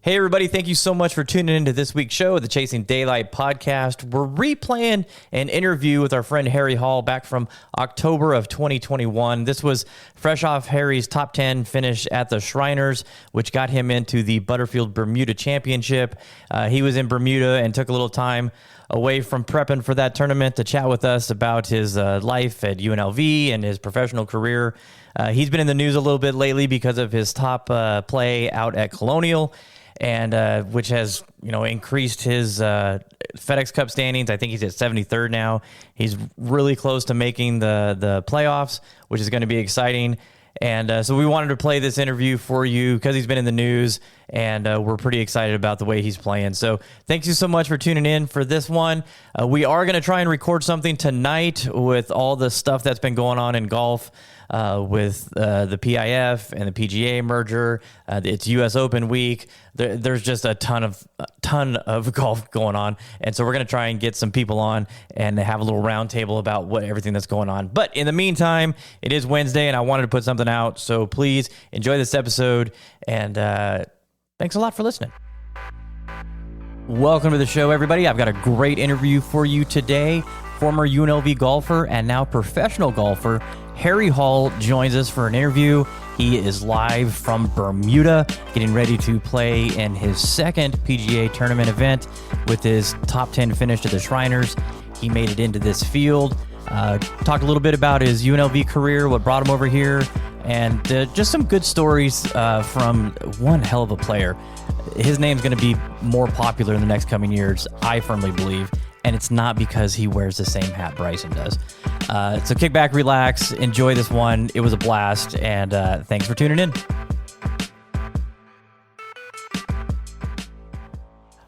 Hey, everybody. Thank you so much for tuning into this week's show of the Chasing Daylight podcast. We're replaying an interview with our friend Harry Hall back from October of 2021. This was fresh off Harry's top 10 finish at the Shriners, which got him into the Butterfield Bermuda Championship. He was in Bermuda and took a little time away from prepping for that tournament to chat with us about his life at UNLV and his professional career. He's been in the news a little bit lately because of his top play out at Colonial, and which has increased his FedEx Cup standings. I think he's at 73rd now. He's really close to making the playoffs, which is going to be exciting. And so we wanted to play this interview for you because he's been in the news, and we're pretty excited about the way he's playing. So thank you so much for tuning in for this one. We are going to try and record something tonight with all the stuff that's been going on in golf with the PIF and the PGA merger. It's U.S. Open week. There's just a ton of golf going on, and so we're going to try and get some people on and have a little round table about everything that's going on. But in the meantime, it is Wednesday, and I wanted to put something out, so please enjoy this episode, and thanks a lot for listening. Welcome to the show, everybody. I've got a great interview for you today. Former UNLV golfer and now professional golfer Harry Hall joins us for an interview. He is live from Bermuda, getting ready to play in his second PGA tournament event with his top 10 finish at the Shriners. He made it into this field, talked a little bit about his UNLV career, what brought him over here, and just some good stories from one hell of a player. His name's going to be more popular in the next coming years, I firmly believe, and it's not because he wears the same hat Bryson does. So kick back, relax, enjoy this one. It was a blast, and thanks for tuning in.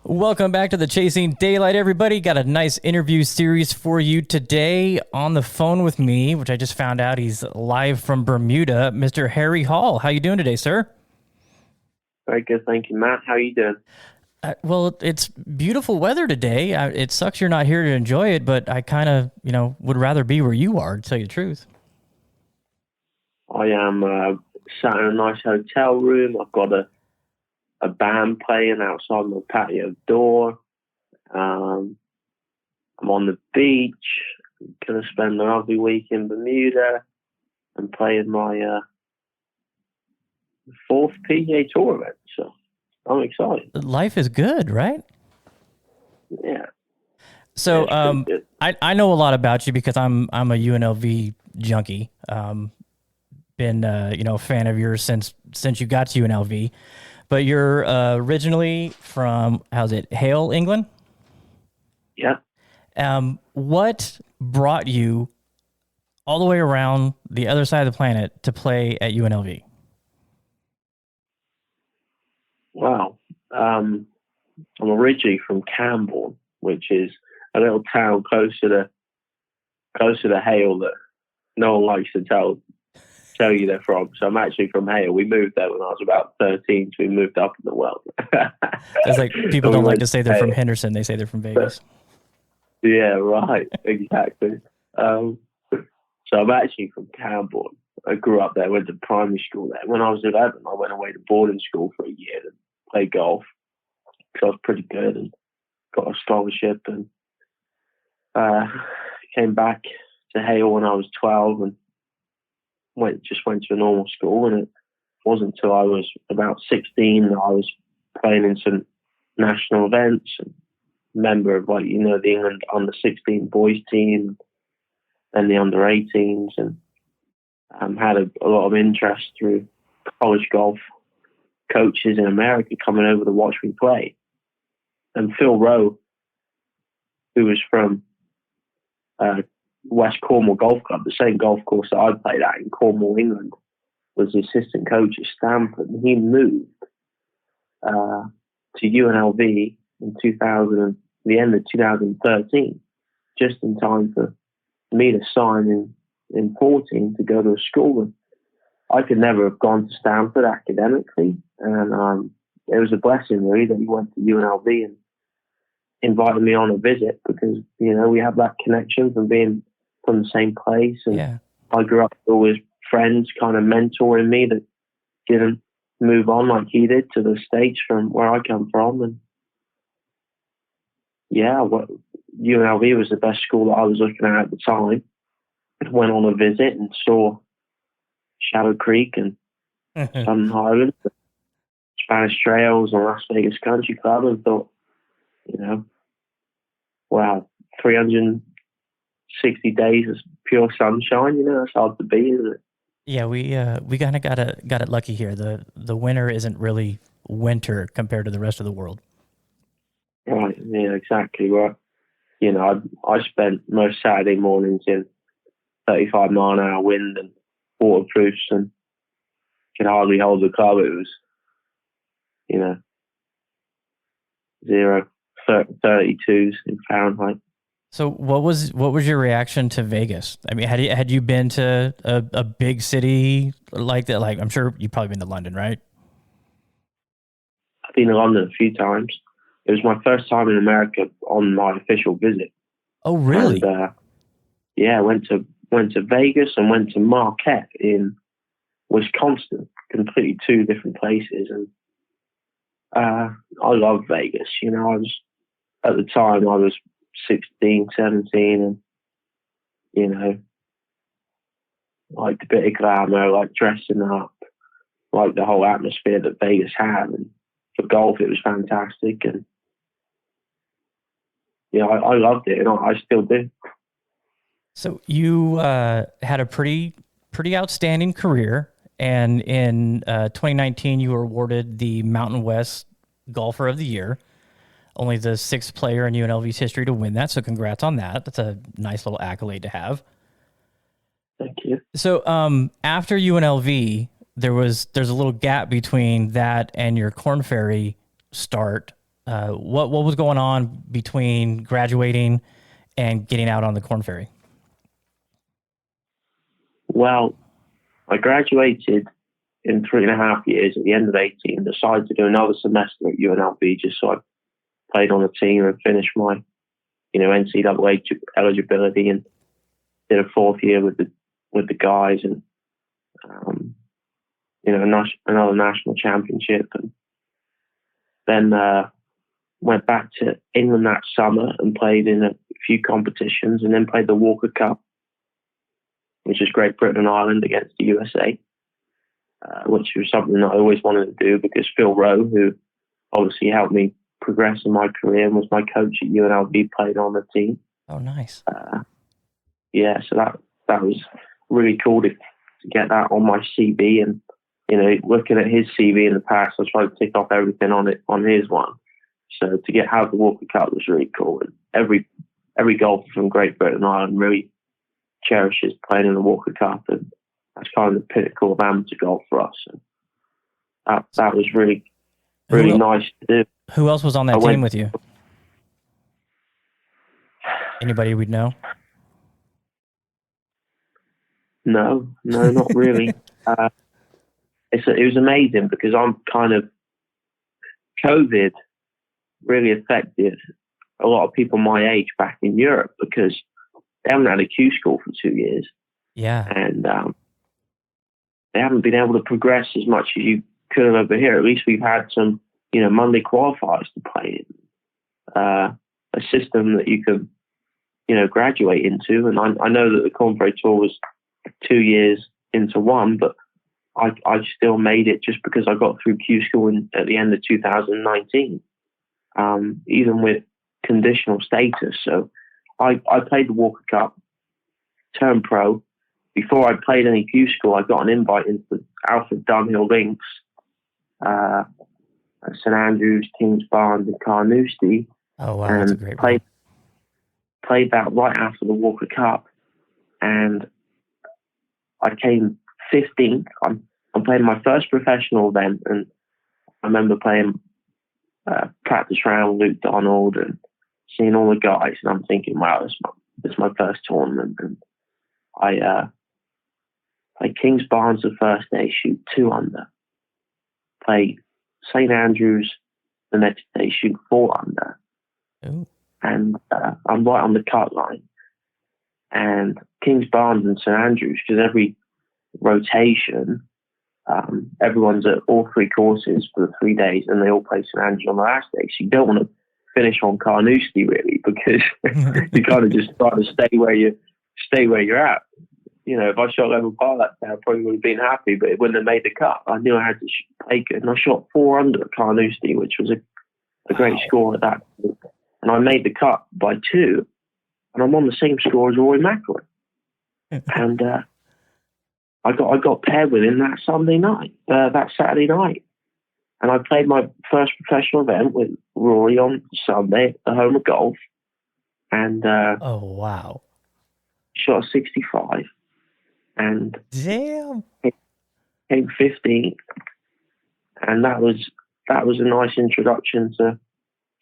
Welcome back to the Chasing Daylight, everybody. Got a nice interview series for you today. On the phone with me, which I just found out he's live from Bermuda, Mr. Harry Hall. How you doing today, sir? Very good, thank you, Matt. How are you doing? Well, it's beautiful weather today. It sucks you're not here to enjoy it, but I kind of, would rather be where you are, to tell you the truth. I am sat in a nice hotel room. I've got a band playing outside my patio door. I'm on the beach. I'm going to spend a lovely week in Bermuda and playing my fourth PGA Tour event, so I'm excited. Life is good, right? Yeah. So I know a lot about you because I'm a UNLV junkie. Been a fan of yours since you got to UNLV. But you're originally from Hale, England? Yeah. What brought you all the way around the other side of the planet to play at UNLV? Wow. I'm originally from Camborne, which is a little town closer to Hale that no one likes to tell you they're from. So I'm actually from Hale. We moved there when I was about 13, so we moved up in the world. It's like people don't like to say they're from Henderson. They say they're from Vegas. Yeah, right. Exactly. So I'm actually from Camborne. I grew up there, went to primary school there. When I was 11, I went away to boarding school for a year to play golf because I was pretty good and got a scholarship, and came back to Hale when I was 12 and went to a normal school. And it wasn't until I was about 16 that I was playing in some national events and member of the England under 16 boys team and the under 18s, and had a lot of interest through college golf coaches in America coming over to watch me play. And Phil Rowe, who was from West Cornwall Golf Club, the same golf course that I played at in Cornwall, England, was the assistant coach at Stanford. And he moved to UNLV in the end of 2013, just in time for me to sign in 14 to go to a school. And I could never have gone to Stanford academically, and it was a blessing really that he went to UNLV and invited me on a visit because we have that connection from being from the same place. And I grew up with always friends kind of mentoring me that didn't move on like he did to the States from where I come from. And yeah, UNLV was the best school that I was looking at the time. I went on a visit and saw Shadow Creek and Sun Highlands, Spanish Trails and Las Vegas Country Club, and thought, wow, 360 days of pure sunshine, that's hard to beat, isn't it? Yeah, we kind of got it lucky here. The winter isn't really winter compared to the rest of the world. Right, yeah, exactly. Well, I spent most Saturday mornings in 35-mile-an-hour wind and waterproofs and could hardly hold the club. It was, 32s in Fahrenheit. So what was your reaction to Vegas? I mean, had you been to a big city like that? Like, I'm sure you've probably been to London, right? I've been to London a few times. It was my first time in America on my official visit. Oh, really? And, yeah, went to Vegas and went to Marquette in Wisconsin. Completely two different places. And I love Vegas. At the time I was 16, 17, and liked a bit of glamour, like dressing up, like the whole atmosphere that Vegas had. And for golf, it was fantastic. And I loved it, and I still do. So you had a pretty outstanding career, and in 2019 you were awarded the Mountain West Golfer of the Year. Only the sixth player in UNLV's history to win that, so congrats on that. That's a nice little accolade to have. Thank you. So after UNLV, there's a little gap between that and your Korn Ferry start. What was going on between graduating and getting out on the Korn Ferry? Well, I graduated in 3.5 years at the end of 18, decided to do another semester at UNLV just so I played on a team and finished my, NCAA eligibility, and did a fourth year with the guys, and another national championship, and then went back to England that summer and played in a few competitions, and then played the Walker Cup, which is Great Britain and Ireland against the USA, which was something that I always wanted to do because Phil Rowe, who obviously helped me progress in my career and was my coach at UNLV, played on the team. Oh, nice. Yeah, so that was really cool to get that on my CV, and looking at his CV in the past, I tried to tick off everything on his one. So to have the Walker Cup was really cool, and every golfer from Great Britain and Ireland really cherishes playing in the Walker Cup, and that's kind of the pinnacle of amateur golf for us. And that was really nice to do. Who else was on that team with you? Anybody we'd know? No, not really. It was amazing because I'm kind of COVID really affected a lot of people my age back in Europe because they haven't had a Q school for 2 years. Yeah. And they haven't been able to progress as much as you could have over here. At least we've had some, Monday qualifiers to play in, a system that you can, graduate into. And I know that the Korn Ferry Tour was 2 years into one, but I still made it just because I got through Q school at the end of 2019, even with conditional status. So I played the Walker Cup, turned pro. Before I played any Q school, I got an invite into the Alfred Dunhill Links, at St Andrews, Kings Barnes, and Carnoustie. Oh wow, that's a great one. Played that right after the Walker Cup, and I came 15th. I'm playing my first professional event, and I remember playing practice round Luke Donald and seeing all the guys, and I'm thinking, wow, this is my first tournament. And I played Kings Barnes the first day, shoot 2 under. Played St Andrews the next day, shoot 4 under. Ooh. And I'm right on the cut line. And Kings Barnes and St Andrews, because every rotation, everyone's at all 3 courses for the 3 days, and they all play St Andrews on the last day. So you don't want to finish on Carnoustie really, because you kind of just try to stay where you're at. You know, if I shot level par that day, I probably would have been happy, but it wouldn't have made the cut. I knew I had to play good, and I shot 4 under at Carnoustie, which was a great score at that point. And I made the cut by 2, and I'm on the same score as Rory McIlroy. And I got paired with him that Saturday night. And I played my first professional event with Rory on Sunday at the Home of Golf. And oh, wow. Shot a 65. And damn, came 15th. And that was a nice introduction to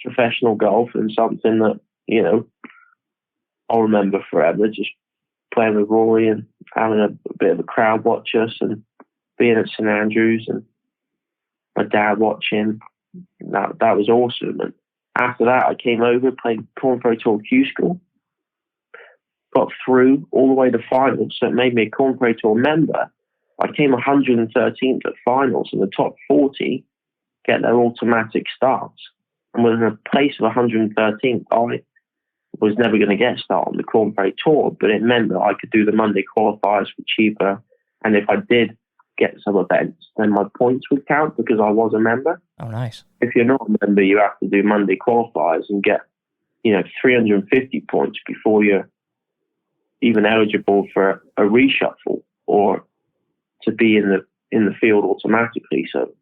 professional golf, and something that, you know, I'll remember forever, just playing with Rory and having a bit of a crowd watch us, and being at St Andrews and my dad watching. That was awesome. And after that, I came over, played Corn Pro Tour Q School, got through all the way to finals, so it made me a Corn Pro Tour member. I came 113th at finals, and the top 40 get their automatic starts. And with a place of 113th, I was never going to get a start on the Corn Pro Tour, but it meant that I could do the Monday qualifiers for cheaper. And if I did get some events, then my points would count because I was a member. Oh, nice. If you're not a member, you have to do Monday qualifiers and get, 350 points before you're even eligible for a reshuffle or to be in the field automatically. So,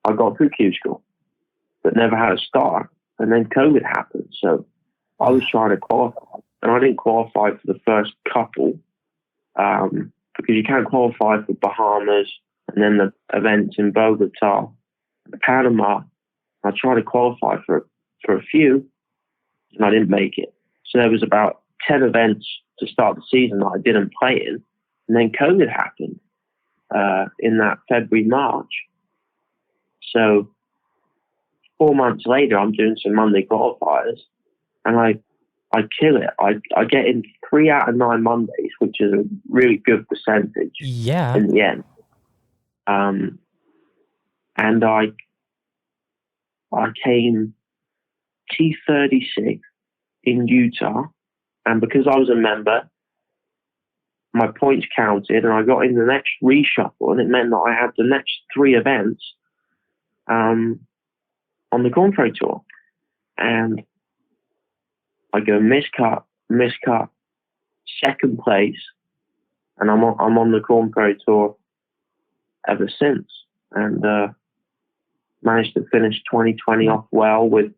I got through Q School, but never had a start. And then COVID happened. So I was trying to qualify, and I didn't qualify for the first couple because you can't qualify for Bahamas and then the events in Bogota, Panama. I tried to qualify for a few, and I didn't make it. So there was about 10 events to start the season that I didn't play in. And then COVID happened in that February, March. So 4 months later, I'm doing some Monday qualifiers, and I kill it. I get in 3 out of 9 Mondays, which is a really good percentage. Yeah. In the end, and I came T36 in Utah, and because I was a member, my points counted, and I got in the next reshuffle, and it meant that I had the next 3 events on the Corn Pro Tour. And I go miscut, second place, and I'm on the Corn Pro Tour ever since, and managed to finish 2020 off well with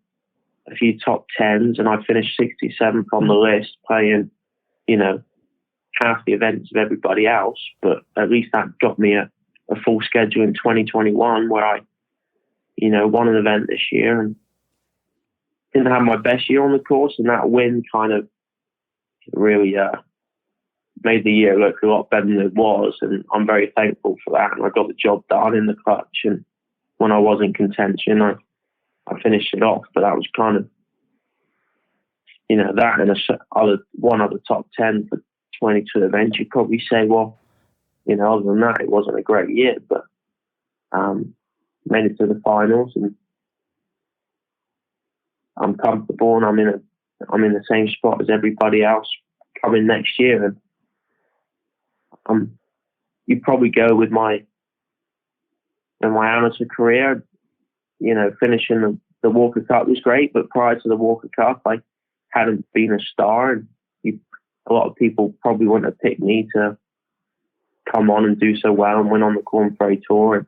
a few top 10s, and I finished 67th on the list, playing, half the events of everybody else, but at least that got me a full schedule in 2021 where I, won an event this year and didn't have my best year on the course, and that win kind of really made the year look a lot better than it was, and I'm very thankful for that. And I got the job done in the clutch, and when I was in contention, I finished it off. But that was kind of, that and one other top 10 for 22 events. You'd probably say, well, other than that, it wasn't a great year, but made it to the finals, and I'm comfortable, and I'm in the same spot as everybody else coming next year. And you'd probably go with my amateur career, finishing the Walker Cup was great, but prior to the Walker Cup, I hadn't been a star, and a lot of people probably wouldn't have picked me to come on and do so well and win on the Corn Pro Tour. And,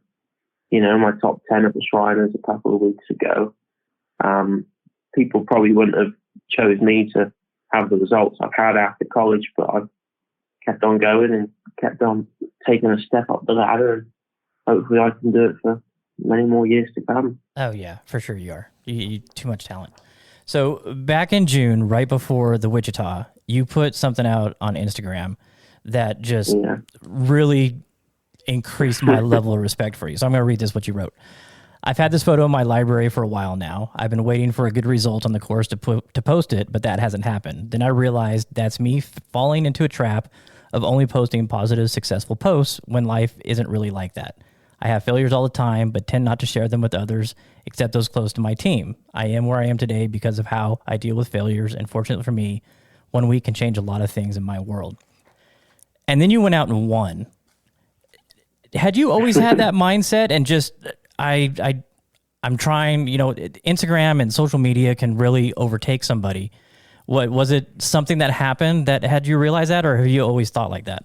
my top 10 at the Shriners a couple of weeks ago, people probably wouldn't have chose me to have the results I've had after college, but I've kept on going and kept on taking a step up the ladder, and hopefully I can do it for many more years to come. Oh yeah, for sure you are. You too much talent. So back in June, right before the Wichita, you put something out on Instagram that just really increased my level of respect for you. So I'm going to read this, what you wrote. I've had this photo in my library for a while now. I've been waiting for a good result on the course to post it, but that hasn't happened. Then I realized that's me falling into a trap of only posting positive, successful posts when life isn't really like that. I have failures all the time, but tend not to share them with others, except those close to my team. I am where I am today because of how I deal with failures, and fortunately for me, 1 week can change a lot of things in my world. And then you went out and won. Had you always had that mindset and just, I'm trying, Instagram and social media can really overtake somebody. What was it, something that happened that had you realize that, or have you always thought like that?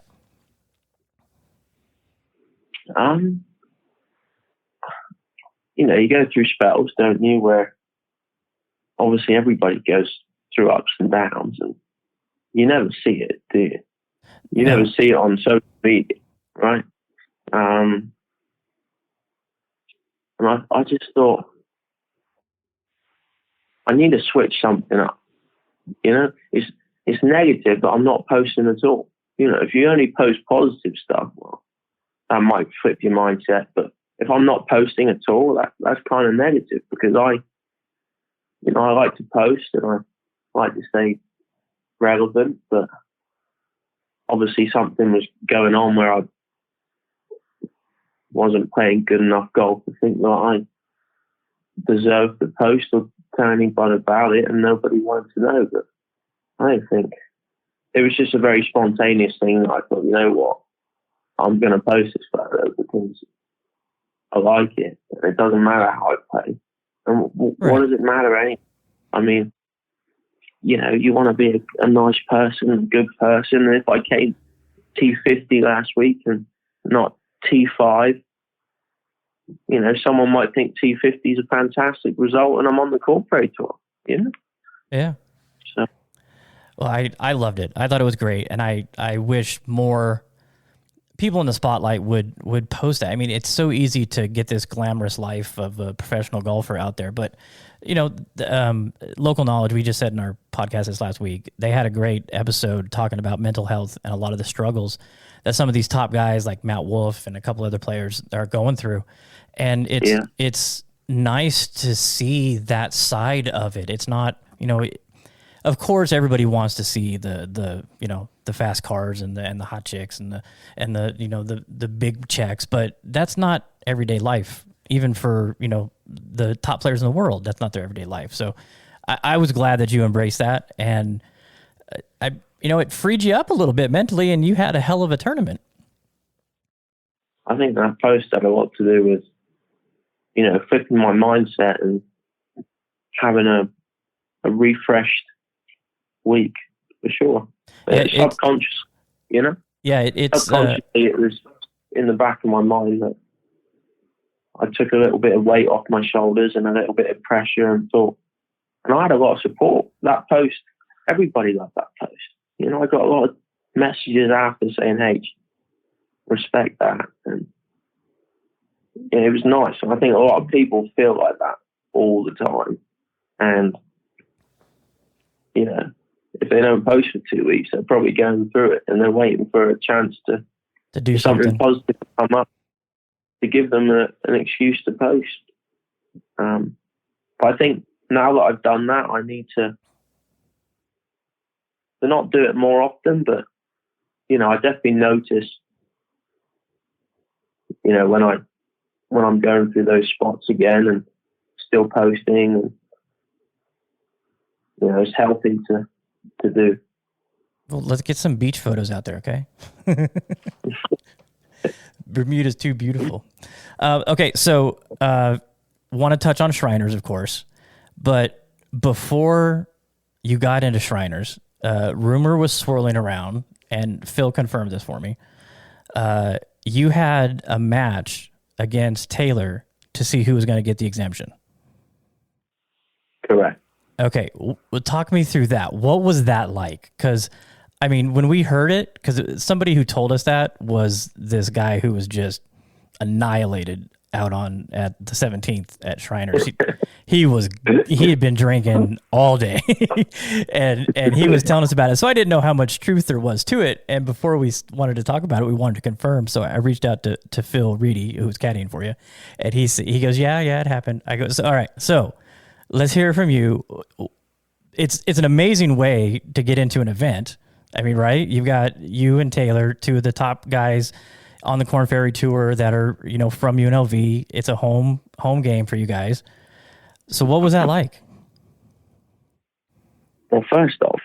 You go through spells, don't you, where obviously everybody goes through ups and downs, and you never see it, do you? You never see it on social media, right? And I just thought, I need to switch something up. It's negative, but I'm not posting at all. If you only post positive stuff, well, that might flip your mindset. But if I'm not posting at all, that's kind of negative, because I like to post and I like to stay relevant. But obviously something was going on where I wasn't playing good enough golf to think that I deserved to post or tell anybody about it, and nobody wanted to know. But I don't think it was just a very spontaneous thing. I thought, you know what, I'm going to post this photo because I like it. It doesn't matter how I play. And what does it matter anyway? I mean, you want to be a nice person, a good person. And if I came T50 last week and not T5, someone might think T50 is a fantastic result and I'm on the corporate tour, Yeah. So. Well, I loved it. I thought it was great. And I wish more people in the spotlight would post that. I mean, it's so easy to get this glamorous life of a professional golfer out there, but local knowledge, we just said in our podcast this last week, they had a great episode talking about mental health and a lot of the struggles that some of these top guys like Matt Wolff and a couple other players are going through. And it's nice to see that side of it. It's not, of course everybody wants to see the fast cars and the hot chicks and the big checks, but that's not everyday life. Even for, the top players in the world, that's not their everyday life. So I was glad that you embraced that. And it freed you up a little bit mentally, and you had a hell of a tournament. I think that post had a lot to do with, flipping my mindset and having a refreshed week, for sure. Yeah, subconscious, Yeah, it's subconsciously it was in the back of my mind that I took a little bit of weight off my shoulders and a little bit of pressure, and I had a lot of support. That post, everybody loved that post. I got a lot of messages after saying, "Hey, respect that," and it was nice. And I think a lot of people feel like that all the time, and if they don't post for 2 weeks, they're probably going through it and they're waiting for a chance to do something positive to come up to give them an excuse to post. But I think now that I've done that, I need to not do it more often, but I definitely notice when I'm going through those spots again and still posting, and it's healthy to do. Well, let's get some beach photos out there, okay? Bermuda's too beautiful. Okay, so want to touch on Shriners, of course, but before you got into Shriners, rumor was swirling around, and Phil confirmed this for me. You had a match against Taylor to see who was going to get the exemption. Correct. Okay, talk me through that. What was that like? Because, I mean, when we heard it, because somebody who told us that was this guy who was just annihilated out at the 17th at Shriners. He had been drinking all day, and he was telling us about it. So I didn't know how much truth there was to it. And before we wanted to talk about it, we wanted to confirm. So I reached out to Phil Reedy, who was caddying for you, and he goes, yeah, it happened. I go, so, all right, so let's hear from you. It's an amazing way to get into an event, I mean, right? You've got you and Taylor, two of the top guys on the Corn Ferry Tour that are, you know, from UNLV. It's a home game for you guys. So what was that like? Well, first off,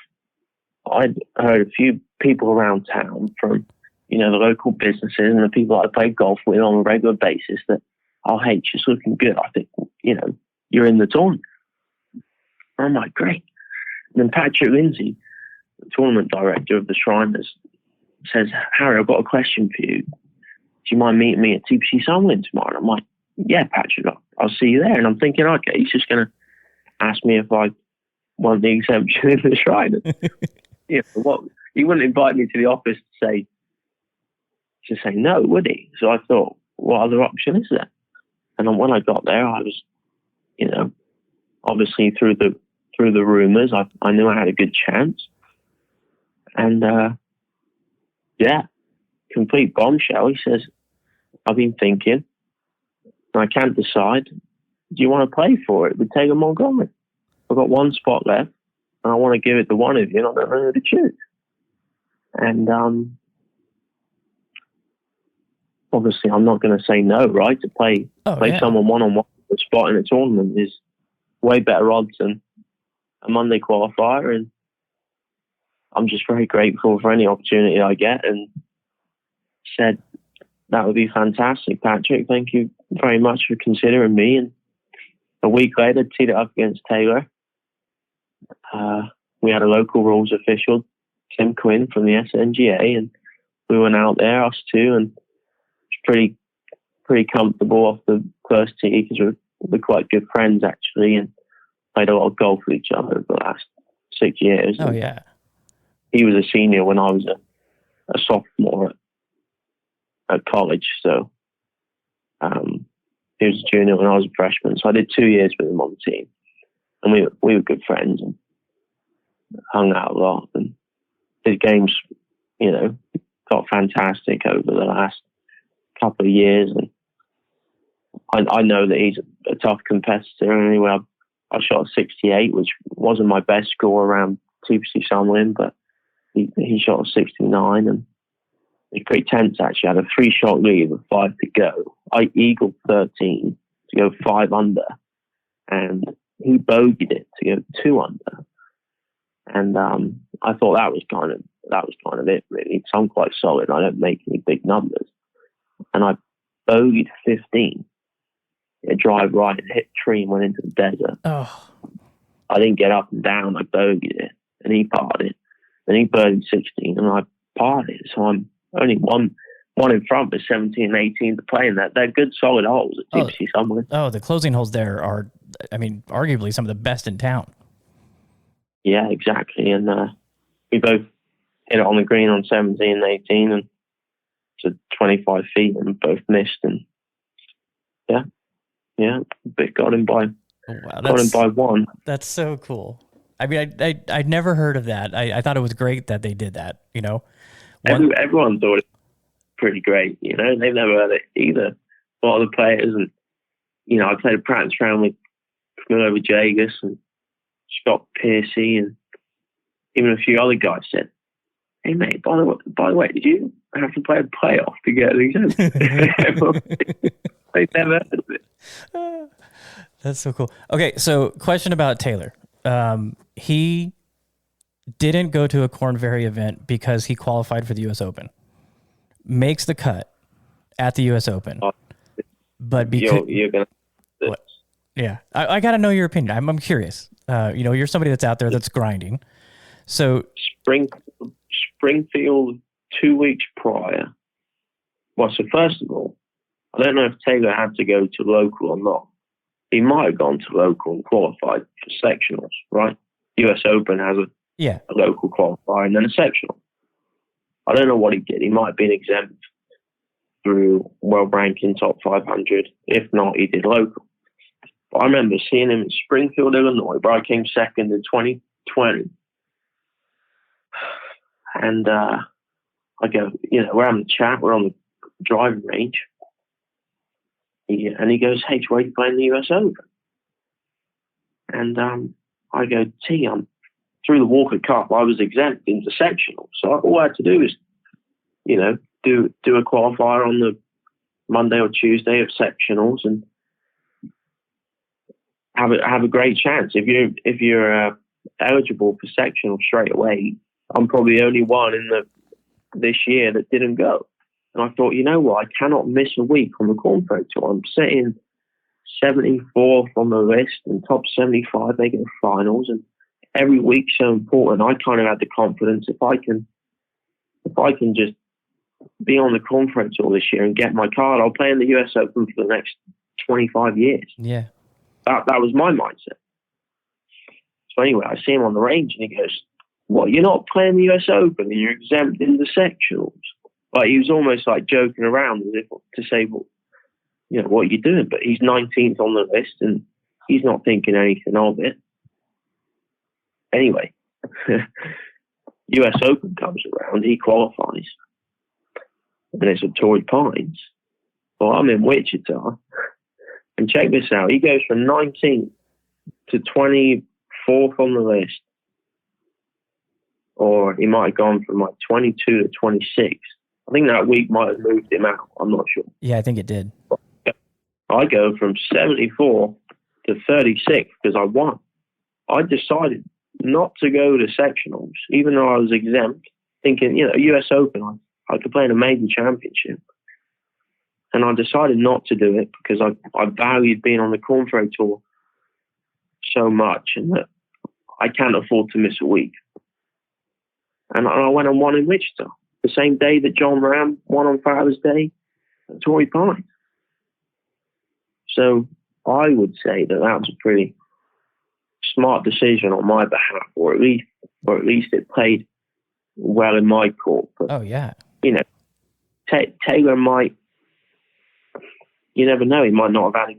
I'd heard a few people around town from, you know, the local businesses and the people I play golf with on a regular basis that, oh, hey, she's looking good. I think, you know, you're in the tournament. I'm like, great. And then Patrick Lindsay, the tournament director of the Shriners, says, Harry, I've got a question for you. Do you mind meeting me at TPC Summerlin tomorrow? And I'm like, yeah, Patrick, I'll see you there. And I'm thinking, okay, he's just going to ask me if I want the exemption in the Shriners. You know, what? He wouldn't invite me to the office to say no, would he? So I thought, what other option is there? And when I got there, I was, you know, obviously through the rumors, I knew I had a good chance. And yeah, complete bombshell. He says, I've been thinking, and I can't decide. Do you want to play for it with Taylor Montgomery? I've got one spot left, and I want to give it to one of you, and I don't know who to choose. And obviously, I'm not going to say no, right? To play someone one-on-one for a spot in a tournament is way better odds than a Monday qualifier, and I'm just very grateful for any opportunity I get, and said, that would be fantastic, Patrick. Thank you very much for considering me. And a week later, teed it up against Taylor. We had a local rules official, Tim Quinn from the SNGA, and we went out there, us two, and it was pretty comfortable off the first tee because we're quite good friends, actually, and played a lot of golf with each other over the last 6 years. Oh, yeah. He was a senior when I was a sophomore at college, so he was a junior when I was a freshman. So I did 2 years with him on the team, and we were good friends and hung out a lot. And his games, you know, got fantastic over the last couple of years, and I know that he's a tough competitor. And anyway, I shot a 68, which wasn't my best score around TPC Summerlin, but he shot a 69, and it was pretty tense, actually. I had a 3-shot lead with 5 to go. I eagled 13 to go 5 under, and he bogeyed it to go 2 under. And I thought that was kind of it, really, because I'm quite solid. I don't make any big numbers. And I bogeyed 15. A drive right and hit a tree and went into the desert. Oh. I didn't get up and down. I bogeyed it, and he parred it. Then he birdied 16, and I parred it. So I'm only one in front with 17 and 18 to play in that. They're good, solid holes at TPC Summerlin. Oh, the closing holes there are, I mean, arguably some of the best in town. Yeah, exactly. And we both hit it on the green on 17 and 18 and to 25 feet, and both missed. And yeah, but got him by one. That's so cool. I mean, I'd never heard of that. I thought it was great that they did that, you know. Everyone thought it was pretty great, you know. They've never heard it either. A lot of the players, and, you know, I played a practice round with Camilo Villegas and Scott Piercy, and even a few other guys said, hey, mate, by the way, did you have to play a playoff to get an exemption? They've never heard of it. That's so cool. Okay, so question about Taylor. He didn't go to a Corn Ferry event because he qualified for the U.S. Open. Makes the cut at the U.S. Open. But because... You're going to... Yeah, I got to know your opinion. I'm curious. You know, you're somebody that's out there that's grinding. So Springfield 2 weeks prior. Well, so first of all, I don't know if Taylor had to go to local or not. He might have gone to local and qualified for sectionals, right? US Open has a local qualifier and then a sectional. I don't know what he did. He might have been exempt through world ranking top 500. If not, he did local. But I remember seeing him in Springfield, Illinois, where I came second in 2020. And I go, you know, we're having a chat. We're on the driving range. And he goes, hey, where are you playing the US Open? And I go, I'm through the Walker Cup, I was exempt into sectionals. So all I had to do was, do a qualifier on the Monday or Tuesday of sectionals and have a great chance. If you're eligible for sectionals straight away, I'm probably the only one this year that didn't go. And I thought, you know what, I cannot miss a week on the Corn Ferry Tour. I'm sitting 74th on the list and top 75, they go finals, and every week's so important. I kind of had the confidence if I can just be on the Corn Ferry Tour this year and get my card, I'll play in the US Open for the next 25 years. Yeah. That was my mindset. So anyway, I see him on the range and he goes, "What, you're not playing the US Open and you're exempt in the sectionals?" Like, he was almost like joking around as if to say, "Well, what are you doing?" But he's 19th on the list and he's not thinking anything of it. Anyway, US Open comes around, he qualifies, and it's at Torrey Pines. Well, I'm in Wichita, and check this out. He goes from 19th to 24th on the list, or he might have gone from like 22 to 26. I think that week might have moved him out. I'm not sure. Yeah, I think it did. I go from 74 to 36 because I won. I decided not to go to sectionals, even though I was exempt, thinking, US Open, I could play in a major championship. And I decided not to do it because I valued being on the Corn Ferry Tour so much, and that I can't afford to miss a week. And I went and won in Wichita, the same day that John Ram won on Father's Day at Torrey Pines. So I would say that was a pretty smart decision on my behalf, or at least it played well in my court. But, oh yeah, Taylor might. You never know. He might not have had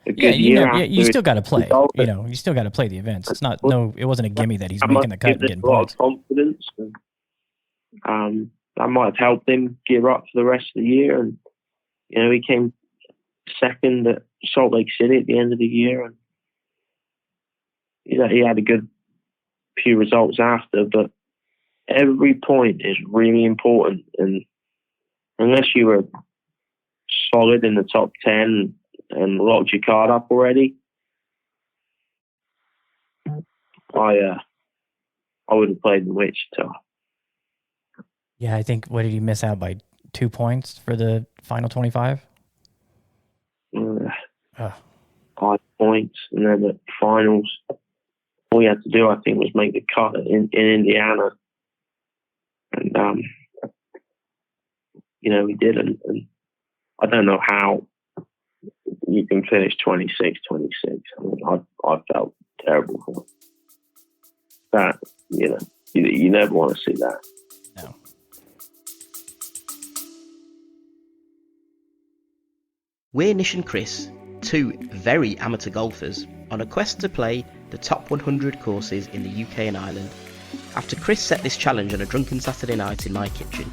a good year. You still got to play. You still got to play the events. It's not it wasn't a gimme that he's making the cut and getting points. A lot of confidence. And, that might have helped him gear up for the rest of the year. And he came second at Salt Lake City at the end of the year, and he had a good few results after. But every point is really important, and unless you were solid in the top 10 and locked your card up already, I would have played in Wichita. Yeah, I think, what did he miss out by 2 points for the final 25? 5 points, and then the finals, all you had to do, I think, was make the cut in Indiana, and he didn't. And I don't know how you can finish 26. I mean, I felt terrible for him. That, you never want to see that. No. We're Nish and Chris, two very amateur golfers on a quest to play the top 100 courses in the UK and Ireland, after Chris set this challenge on a drunken Saturday night in my kitchen.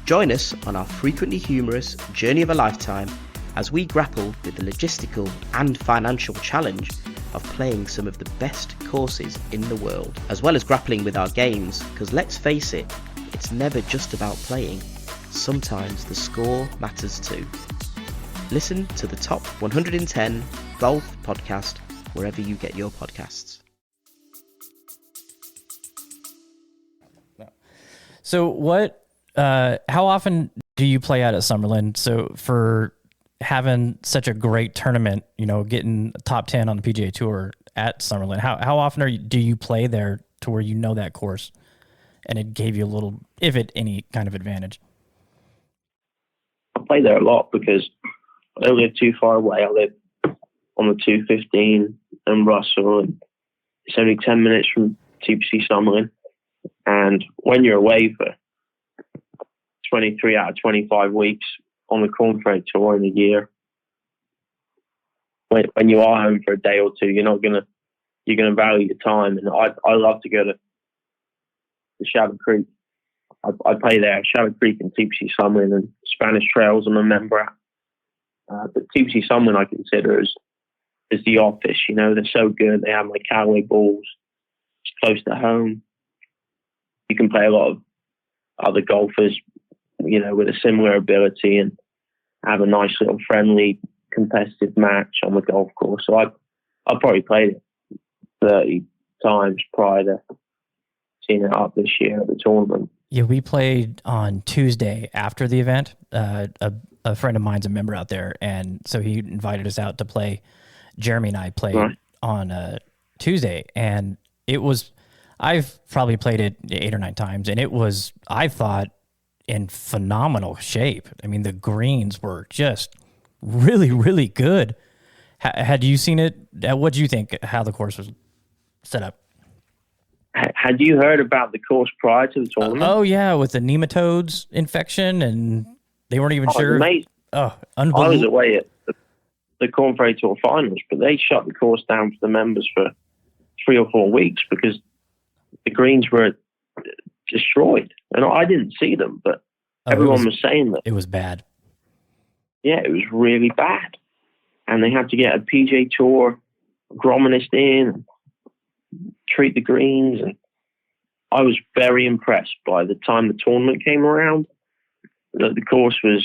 Join us on our frequently humorous journey of a lifetime as we grapple with the logistical and financial challenge of playing some of the best courses in the world, as well as grappling with our games, because let's face it, it's never just about playing. Sometimes the score matters too. Listen to the Top 110 Golf Podcast wherever you get your podcasts. So how often do you play out at Summerlin? So for having such a great tournament, getting top 10 on the PGA Tour at Summerlin, how often do you play there to where that course and it gave you a little, if it any kind of advantage? I play there a lot because I don't live too far away. I live on the 215 and Russell, and it's only 10 minutes from TPC Summerlin. And when you're away for 23 out of 25 weeks on the Corn Ferry Tour in a year, when you are home for a day or two, you're gonna value your time. And I love to go to the Shabba Creek. I play there, Shabba Creek and TPC Summerlin, and Spanish Trails I'm a member at. But TPC Summerlin I consider as the office. They're so good. They have my Callaway balls. close to home. You can play a lot of other golfers, you know, with a similar ability and have a nice little friendly competitive match on the golf course. So I probably played it 30 times prior to seeing it up this year at the tournament. Yeah, we played on Tuesday after the event. A friend of mine's a member out there, and so he invited us out to play. Jeremy and I played on Tuesday, and it was, I've probably played it 8 or 9 times, and it was, I thought, in phenomenal shape. I mean, the greens were just really, really good. Had you seen it? What do you think how the course was set up? Had you heard about the course prior to the tournament? Oh, yeah, with the nematodes infection, and they weren't even sure. Amazing. Oh, unbelievable. I was away at the Corn Ferry Tour finals, but they shut the course down for the members for 3 or 4 weeks because the greens were destroyed. And I didn't see them, but everyone was saying that. It was bad. Yeah, it was really bad. And they had to get a PGA Tour agronomist in, treat the greens. And I was very impressed by the time the tournament came around. That the course was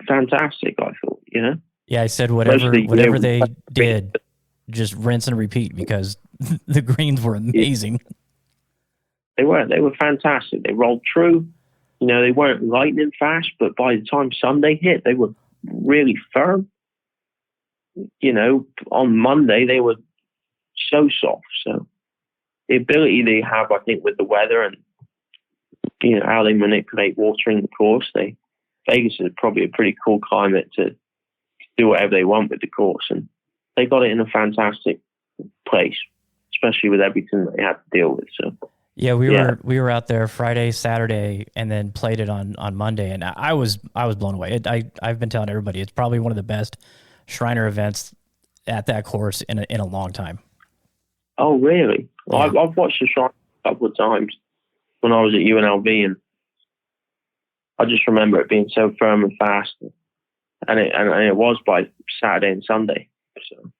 fantastic, I thought, you know? Yeah, I said whatever they did, just rinse and repeat because the greens were amazing. They were fantastic. They rolled true. You know, they weren't lightning fast, but by the time Sunday hit, they were really firm. You know, on Monday, they were so soft. So the ability they have, I think, with the weather and, you know, how they manipulate watering the course, Vegas is probably a pretty cool climate to do whatever they want with the course. And they got it in a fantastic place, especially with everything that they had to deal with. So yeah, we were out there Friday, Saturday, and then played it on Monday, and I was blown away. I've been telling everybody it's probably one of the best Shriner events at that course in a long time. Oh, really? Yeah. I've watched the Shriner a couple of times when I was at UNLV, and I just remember it being so firm and fast, and it was by Saturday and Sunday. So.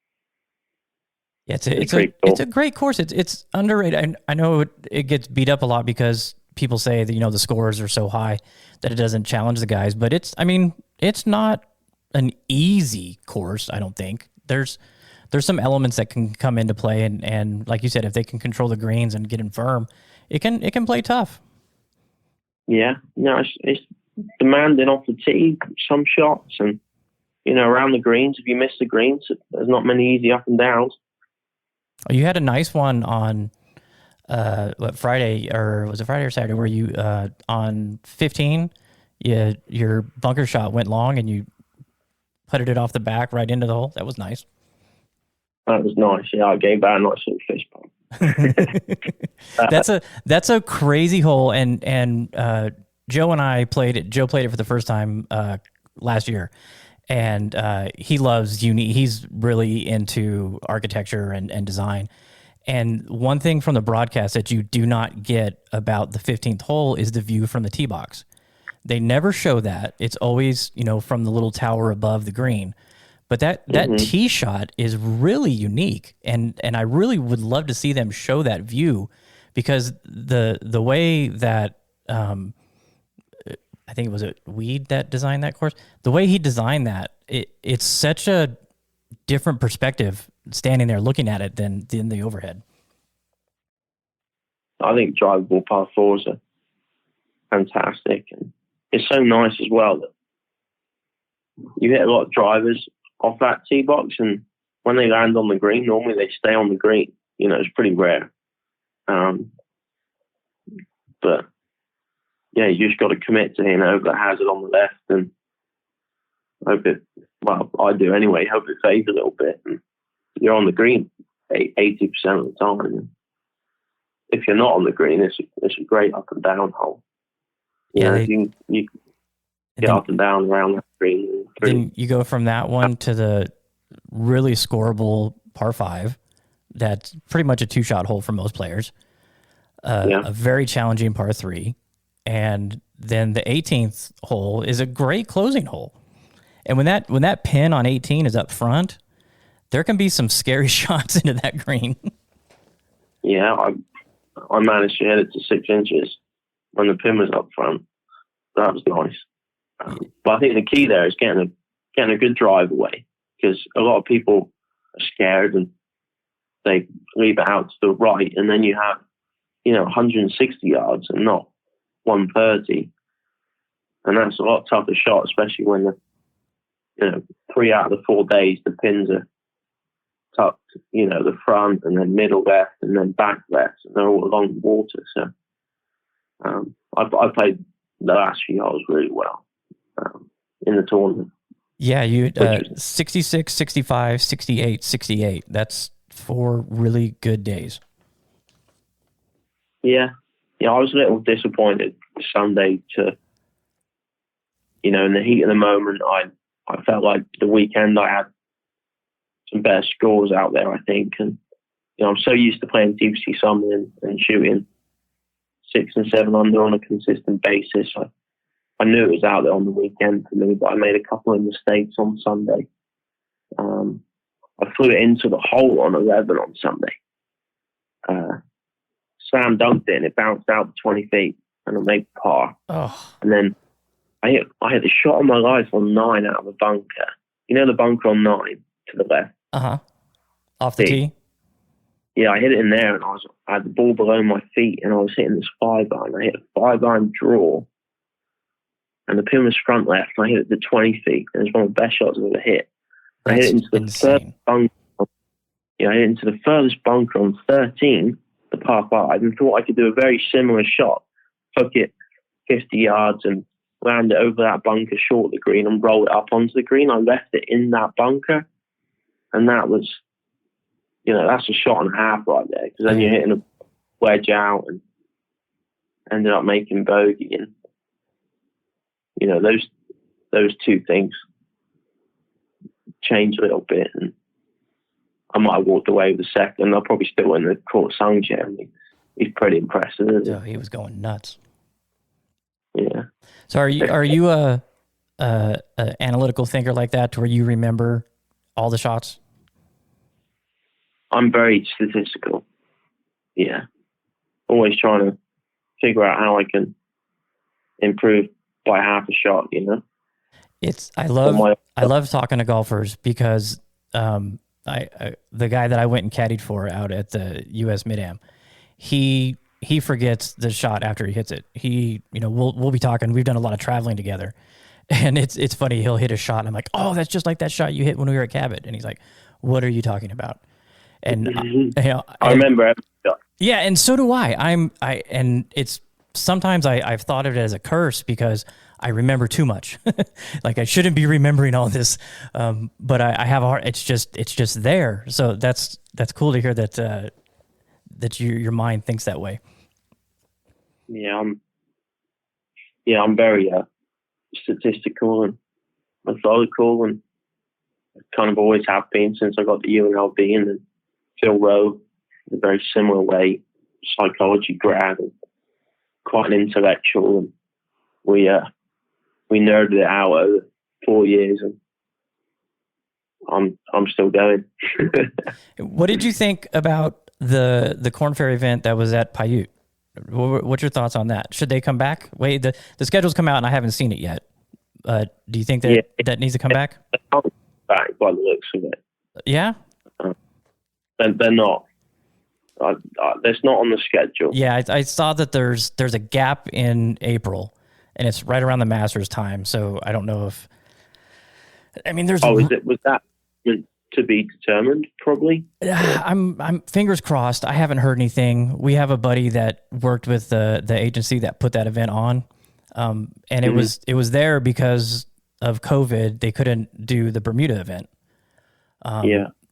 Yeah, it's a great course. It's underrated. I know it gets beat up a lot because people say that, you know, the scores are so high that it doesn't challenge the guys, but it's not an easy course. I don't think there's some elements that can come into play, and like you said, if they can control the greens and get in firm, it can play tough. Yeah, no, it's demanding off the tee, some shots, and, you know, around the greens. If you miss the greens, there's not many easy up and downs. You had a nice one on Friday, or was it Friday or Saturday, where you on 15, your bunker shot went long and you putted it off the back right into the hole. That was nice. That was nice. Yeah, I gave that a nice little fist bump. That's a crazy hole, and Joe and I played it. Joe played it for the first time last year. And he loves he's really into architecture and design. And one thing from the broadcast that you do not get about the 15th hole is the view from the tee box. They never show that. It's always, you know, from the little tower above the green. But that tee shot is really unique, and I really would love to see them show that view, because the way that I think it was Weed that designed that course. The way he designed that, it's such a different perspective standing there looking at it than the overhead. I think drivable par fours are fantastic, and it's so nice as well that you hit a lot of drivers off that tee box, and when they land on the green, normally they stay on the green. You know, it's pretty rare. But yeah, you just got to commit to hitting over the hazard on the left, and hope it, well, I do anyway, hope it fades a little bit, and you're on the green 80% of the time. And if you're not on the green, it's a great up and down hole. You get up and down around that green. Then you go from that one to the really scoreable par 5. That's pretty much a 2-shot hole for most players. A very challenging par 3. And then the 18th hole is a great closing hole. And when that pin on 18 is up front, there can be some scary shots into that green. Yeah, I managed to hit it to 6 inches when the pin was up front. That was nice. But I think the key there is getting a good drive away, because a lot of people are scared and they leave it out to the right, and then you have 160 yards and not 130, and that's a lot tougher shot, especially when 3 out of the 4 days the pins are tucked, the front and then middle left and then back left, and they're all along the water. So I played the last few holes really well in the tournament. Yeah, you 66, 65, 68, 68. That's 4 really good days. Yeah, I was a little disappointed Sunday in the heat of the moment. I felt like the weekend I had some better scores out there, I think. And, I'm so used to playing deep sea summer and shooting 6 and 7 under on a consistent basis. I knew it was out there on the weekend for me, but I made a couple of mistakes on Sunday. I flew it into the hole on 11 on Sunday. Slam dunked it and it bounced out to 20 feet and I made par. Oh. And then I hit the shot of my life on 9 out of a bunker. The bunker on 9 to the left. Off the tee. Yeah, I hit it in there and I had the ball below my feet and I was hitting this 5-iron. I hit a 5-iron draw and the pin was front left and I hit it to 20 feet. And it was one of the best shots I've ever hit. I hit it into the third bunker. Yeah, I hit it into the furthest bunker on 13, the par 5, and thought I could do a very similar shot. Hook it 50 yards and land it over that bunker short of the green and roll it up onto the green. I left it in that bunker, and that was, that's a shot and a half right there, because then you're hitting a wedge out and ended up making bogey. And, those two things changed a little bit, and I might have walked away with the second. I'll probably still win the court song chair. He's pretty impressive, isn't he? Oh, he was going nuts. Yeah. So are you a analytical thinker like that, to where you remember all the shots? I'm very statistical. Yeah. Always trying to figure out how I can improve by half a shot, I love talking to golfers, because the guy that I went and caddied for out at the US Mid-Am, he forgets the shot after he hits it. We'll be talking. We've done a lot of traveling together, and it's funny. He'll hit a shot, and I'm like, "Oh, that's just like that shot you hit when we were at Cabot." And he's like, "What are you talking about?" And I remember every shot. Yeah, and so do I. And it's sometimes I've thought of it as a curse, because I remember too much. Like, I shouldn't be remembering all this, but I have a heart. It's just there. So that's cool to hear that your mind thinks that way. Yeah, I'm very statistical and methodical, and kind of always have been since I got the UNLV. And then Phil Rowe, in a very similar way, psychology grad and quite an intellectual, and we nerded it out over 4 years, and I'm still going. What did you think about the Korn Ferry event that was at Paiute? What's your thoughts on that? Should they come back? Wait, the schedule's come out and I haven't seen it yet. Do you think that needs to come back? Back by the looks of it. Yeah? They're not. That's not on the schedule. Yeah, I saw that there's a gap in April, and it's right around the Masters time. So I don't know if. I mean, there's. Was that to be determined? Probably. I'm fingers crossed. I haven't heard anything. We have a buddy that worked with the agency that put that event on, and it was there because of COVID. They couldn't do the Bermuda event.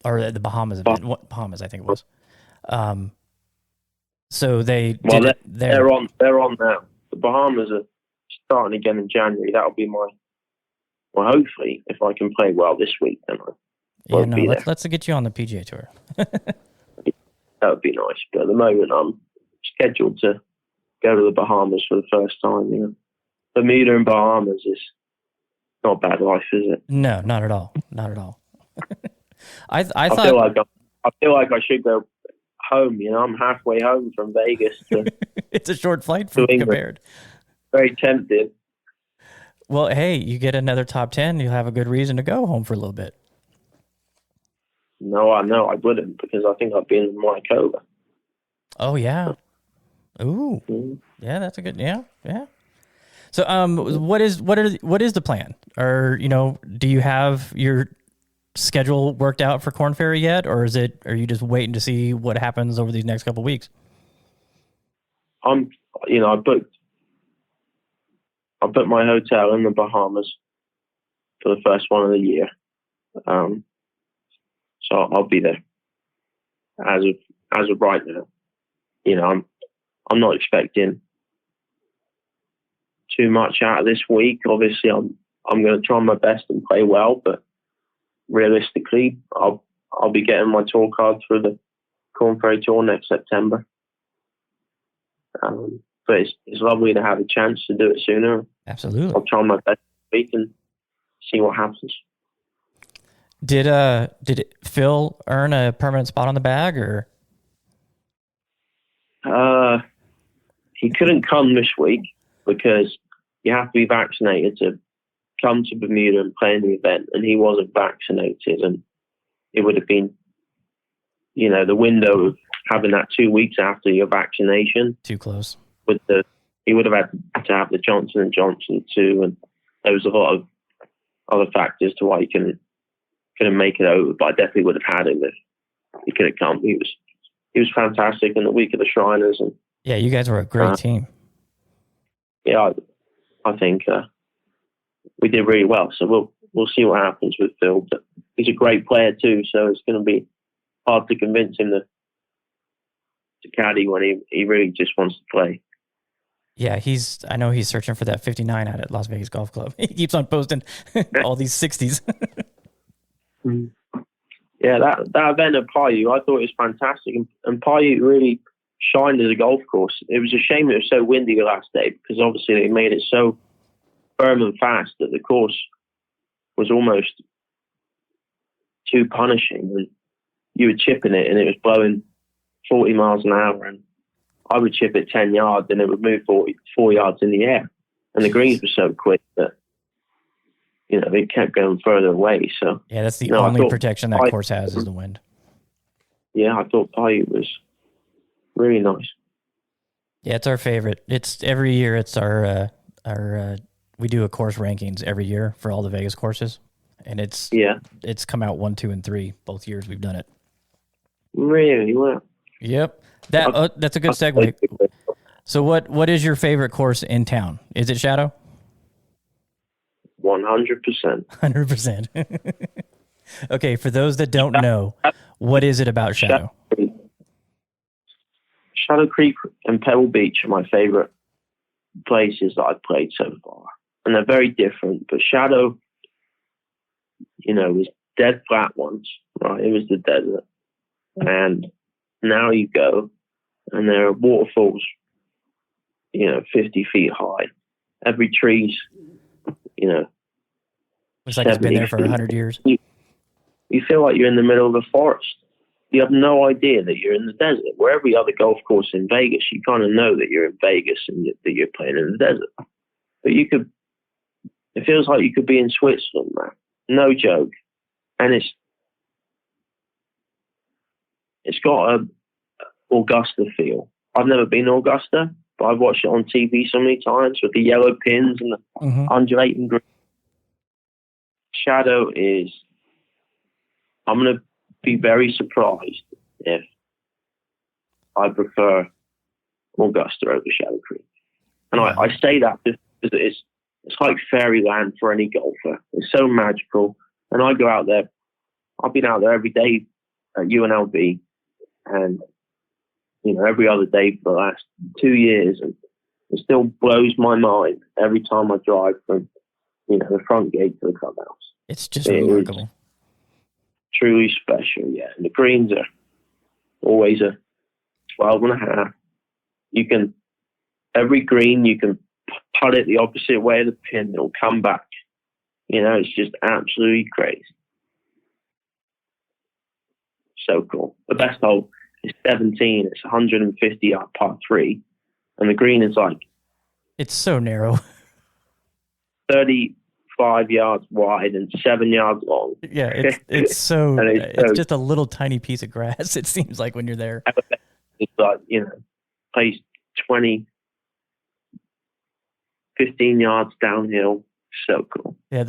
Or the Bahamas event. Bahamas, I think it was. So they did it there. They're on now. The Bahamas are starting again in January. That'll be my. Well, hopefully, if I can play well this week, then let's get you on the PGA Tour. That would be nice. But at the moment, I'm scheduled to go to the Bahamas for the first time. Bermuda and Bahamas is not bad life, is it? No, not at all. Not at all. I feel like I should go home. I'm halfway home from Vegas to It's a short flight from compared. Very tempted. Well, hey, you get another top 10, you'll have a good reason to go home for a little bit. No, I know I wouldn't, because I think I'd be in Monaco. Oh yeah. Ooh. Yeah, that's a good. Yeah. So, what is the plan? Or do you have your schedule worked out for Korn Ferry yet, or are you just waiting to see what happens over these next couple of weeks? I booked my hotel in the Bahamas for the first one of the year. So I'll be there as of right now. I'm not expecting too much out of this week. Obviously, I'm going to try my best and play well, but realistically, I'll be getting my tour card for the Korn Ferry Tour next September. But it's lovely to have a chance to do it sooner. Absolutely. I'll try my best this week and see what happens. Did Phil earn a permanent spot on the bag, or? He couldn't come this week because you have to be vaccinated to come to Bermuda and play in the event, and he wasn't vaccinated, and it would have been, the window of having that 2 weeks after your vaccination. Too close. He would have had to have the Johnson & Johnson too, and there was a lot of other factors to why he couldn't make it over, but I definitely would have had him if he could have come. He was fantastic in the week of the Shriners, and yeah, you guys were a great team. Yeah, I think we did really well. So we'll see what happens with Phil. But he's a great player too, so it's going to be hard to convince him to caddy when he really just wants to play. Yeah, I know he's searching for that 59 out at Las Vegas Golf Club. He keeps on posting all these 60s. Yeah, that event at Paiute, I thought it was fantastic. And Paiute really shined as a golf course. It was a shame it was so windy the last day, because obviously they made it so firm and fast that the course was almost too punishing. And you were chipping it and it was blowing 40 miles an hour, and I would chip it 10 yards and it would move 4 yards in the air. And the greens were so quick that, they kept going further away. So yeah, that's the only protection that course has is the wind. Yeah, I thought Paiute was really nice. Yeah, it's our favorite. It's every year. It's our we do a course rankings every year for all the Vegas courses, and it's come out 1, 2, and 3 both years we've done it. Really well. Yep. That's a good segue. So what is your favorite course in town? Is it Shadow? 100%. 100%. Okay, for those that don't know, what is it about Shadow? Shadow Creek and Pebble Beach are my favorite places that I've played so far. And they're very different. But Shadow, was dead flat once, right? It was the desert. And now you go, and there are waterfalls, 50 feet high. Every tree's, Looks like it's been there for 100 years. You feel like you're in the middle of the forest. You have no idea that you're in the desert. Where every other golf course in Vegas, you kind of know that you're in Vegas and that you're playing in the desert. But it feels like you could be in Switzerland, man. No joke. And it's got a Augusta feel. I've never been to Augusta, but I've watched it on TV so many times with the yellow pins and the undulating green. Shadow is, I'm going to be very surprised if I prefer Augusta over Shadow Creek. And I say that just because it's like fairyland for any golfer. It's so magical. And I go out there, I've been out there every day at UNLV and, every other day for the last 2 years. And it still blows my mind every time I drive from, the front gate to the clubhouse. It's just remarkable. Truly special, yeah. And the greens are always a 12 and a half. Every green, you can putt it the opposite way of the pin. It'll come back. It's just absolutely crazy. So cool. The best hole It's 17. It's 150 yard par 3, and the green is like It's so narrow. 35 yards wide and 7 yards long. Yeah, it's so And it's just a little tiny piece of grass. It seems like when you're there. It's like, plays 20, 15 yards downhill. So cool. Yeah,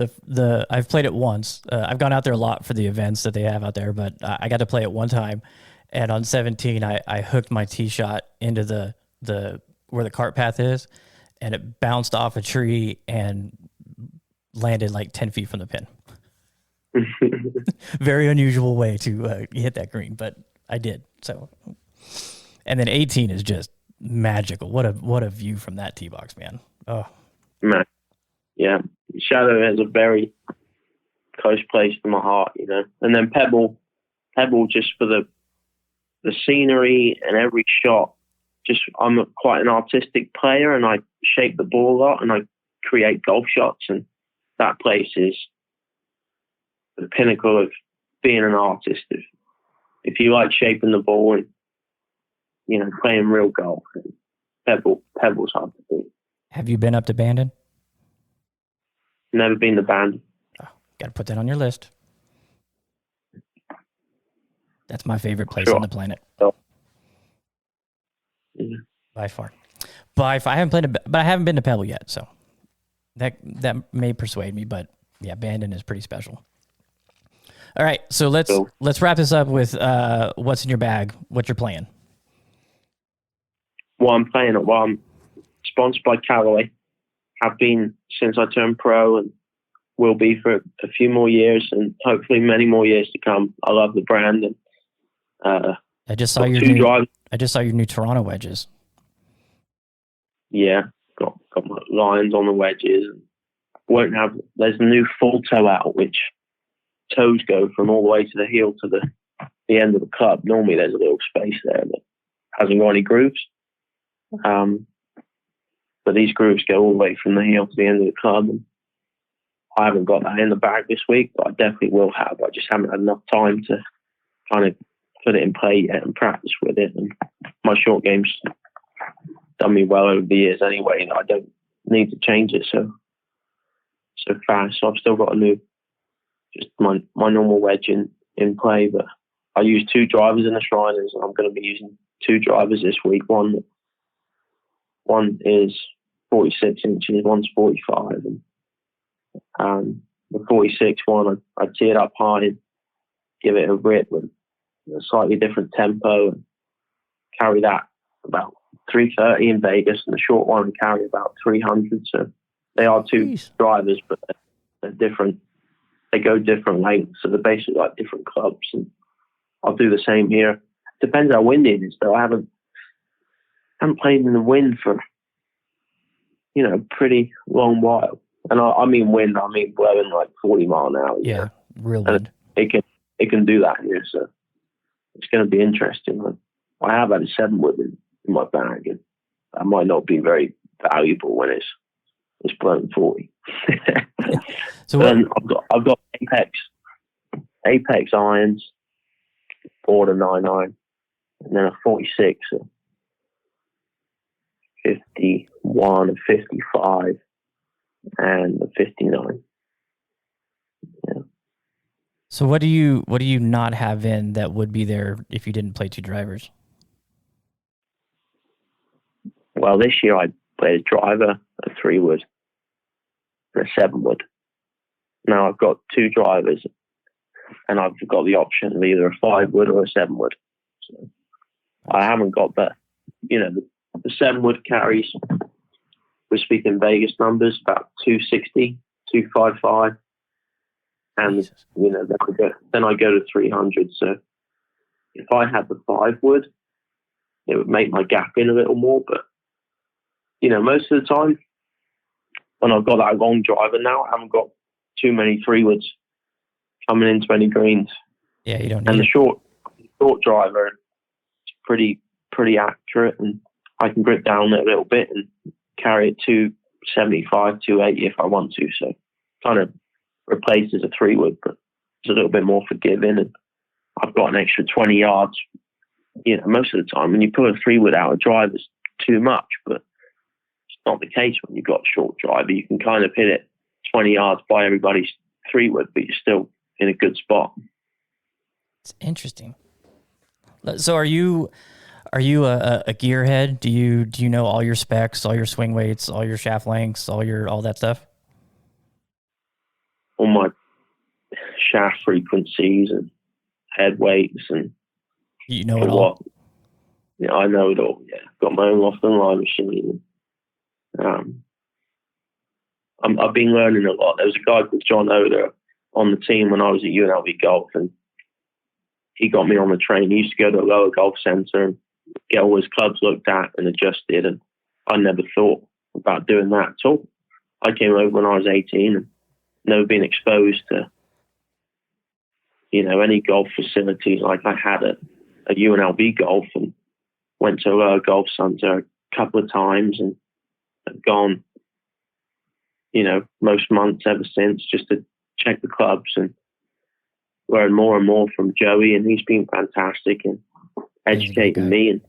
I've played it once. I've gone out there a lot for the events that they have out there, but I got to play it one time. And on 17, I hooked my tee shot into the where the cart path is, and it bounced off a tree and landed like 10 feet from the pin. Very unusual way to hit that green, but I did. So, and then 18 is just magical. What a view from that tee box, man. Oh, man. Yeah, Shadow has a very close place to my heart, And then Pebble just for the scenery and every shot. Just I'm quite an artistic player, and I shape the ball a lot, and I create golf shots, and that place is the pinnacle of being an artist. If you like shaping the ball and playing real golf, Pebble's hard to beat. Have you been up to Bandon? Never been to Bandon. Oh, got to put that on your list. That's my favorite place Sure. on the planet. Oh. Yeah. By far. I haven't played but I haven't been to Pebble yet, so that may persuade me. But yeah, Bandon is pretty special. All right, so let's wrap this up with what's in your bag. What you're playing? Well, I'm sponsored by Callaway. Have been since I turned pro, and will be for a few more years, and hopefully many more years to come. I love the brand, and I just saw your new Toronto wedges. Yeah, got my lines on the wedges. There's a new full toe out, which toes go from all the way to the heel to the end of the club. Normally there's a little space there that hasn't got any grooves. But these grooves go all the way from the heel to the end of the club. And I haven't got that in the bag this week, but I definitely will have. I just haven't had enough time to kind of put it in play yet and practice with it. And my short game's done me well over the years anyway, and I don't need to change it so fast. So I've still got just my normal wedge in play, but I use 2 drivers in the Shriners, and I'm going to be using 2 drivers this week. One is 46 inches, one's 45, and the 46 one, I tee it up high and give it a rip with a slightly different tempo, and carry that about 330 in Vegas, and the short one I carry about 300. So they are 2 drivers, but they're different. They go different lengths, so they're basically like different clubs. And I'll do the same here. Depends how windy it is, though. I haven't played in the wind for pretty long while. And I mean wind, I mean blowing like 40 mile an hour. Yeah, real wind. It can do that here, so it's going to be interesting. I have had a 7-wood in my bag, and that might not be very valuable when it's blowing 40. So then I've got Apex irons, 4 to 9 iron, and then a 46, a 51, a 55, and a 59. Yeah. So what do you not have in that would be there if you didn't play 2 drivers? Well, this year I played a driver, a 3-wood, and a 7-wood. Now I've got 2 drivers, and I've got the option of either a 5-wood or a 7-wood. So I haven't got the 7-wood carries. We're speaking Vegas numbers, about 260, 255, and then I go to 300. So if I had the 5-wood, it would make my gap in a little more. But most of the time, when I've got that long driver now, I haven't got too many 3-woods coming into any greens. Yeah, you don't need and the it. short driver is pretty accurate, and I can grip down it a little bit and carry it to 75, 280 if I want to. So kind of replaces a 3-wood, but it's a little bit more forgiving, and I've got an extra 20 yards most of the time when you put a 3-wood out, a driver's too much, but it's not the case when you've got a short driver. You can kind of hit it 20 yards by everybody's 3-wood, but you're still in a good spot. It's interesting. So are you a gearhead? Do you know all your specs, all your swing weights, all your shaft lengths, all that stuff? All my shaft frequencies and head weights, and you know it all. Yeah, I know it all. Yeah, got my own loft and line machine. I've been learning a lot. There was a guy called John Oder on the team when I was at UNLV Golf, and he got me on the train. He used to go to a lower golf center and get all his clubs looked at and adjusted, and I never thought about doing that at all. I came over when I was 18 and never been exposed to, any golf facilities like I had at UNLV Golf, and went to a lower golf center a couple of times and have gone, most months ever since, just to check the clubs and learn more and more from Joey, and he's been fantastic and educating me. And